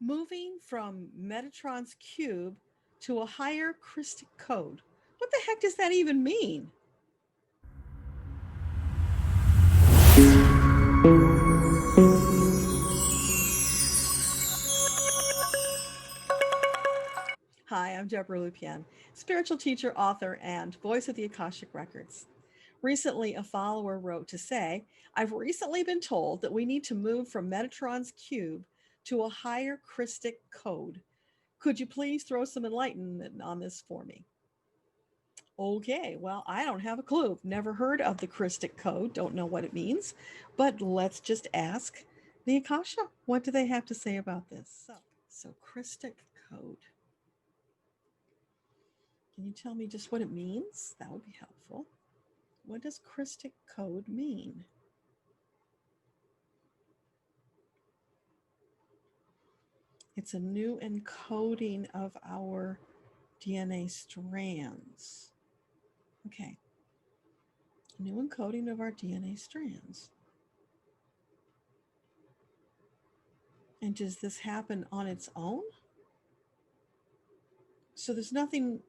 moving from Metatron's cube to a higher Krystic code. What the heck does that even mean? Hi, I'm Deborah Lupien, spiritual teacher, author, and voice of the Akashic Records. Recently, a follower wrote to say, I've recently been told that we need to move from Metatron's cube to a higher Krystic code. Could you please throw some enlightenment on this for me? Okay, well, I don't have a clue. Never heard of the Krystic code, don't know what it means, but let's just ask the Akasha. What do they have to say about this? So Krystic code. Can you tell me just what it means? That would be helpful. What does Krystic code mean? It's a new encoding of our DNA strands. Okay. New encoding of our DNA strands. And does this happen on its own? So there's nothing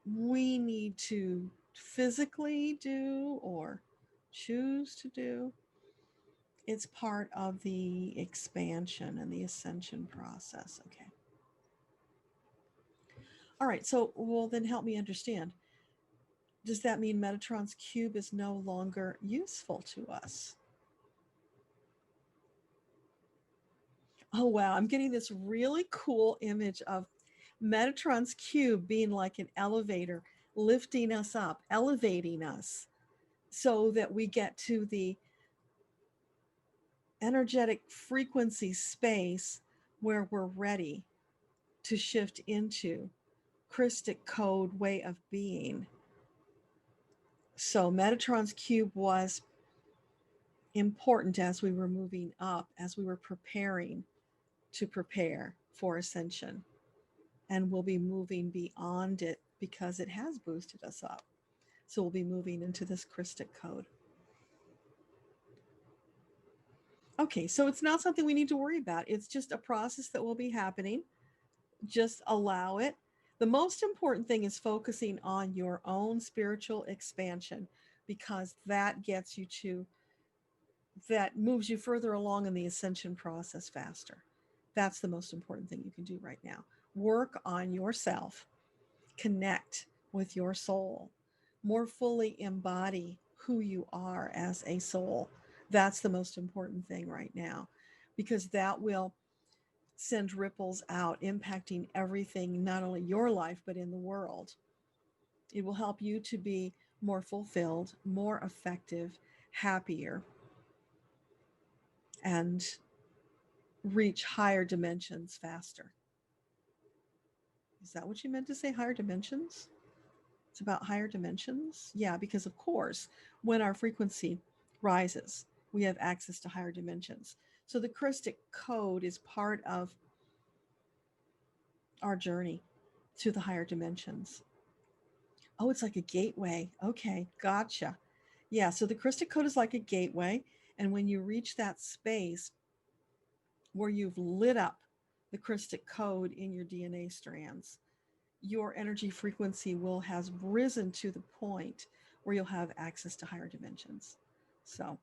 we need to physically do or choose to do. It's part of the expansion and the ascension process. Okay. All right. So, well, then help me understand. Does that mean Metatron's cube is no longer useful to us? Oh, wow. I'm getting this really cool image of Metatron's cube being like an elevator, lifting us up, elevating us so that we get to the energetic frequency space where we're ready to shift into Krystic code way of being. So Metatron's cube was important as we were moving up, as we were preparing to prepare for ascension. And we'll be moving beyond it because it has boosted us up. So we'll be moving into this Krystic code. Okay, so it's not something we need to worry about. It's just a process that will be happening. Just allow it. The most important thing is focusing on your own spiritual expansion because that gets you to, that moves you further along in the ascension process faster. That's the most important thing you can do right now. Work on yourself, connect with your soul, more fully embody who you are as a soul. That's the most important thing right now because that will send ripples out, impacting everything, not only your life, but in the world. It will help you to be more fulfilled, more effective, happier, and reach higher dimensions faster. Is that what you meant to say? Higher dimensions? It's about higher dimensions? Yeah, because of course, when our frequency rises, we have access to higher dimensions. So the Krystic code is part of our journey to the higher dimensions. Oh, it's like a gateway. Okay, gotcha. Yeah, so the Krystic code is like a gateway. And when you reach that space where you've lit up the Krystic code in your DNA strands, your energy frequency will has risen to the point where you'll have access to higher dimensions. So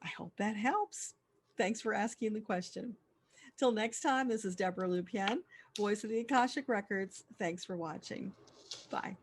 I hope that helps. Thanks for asking the question. Till next time, this is Deborah Lupien, voice of the Akashic Records. Thanks for watching. Bye.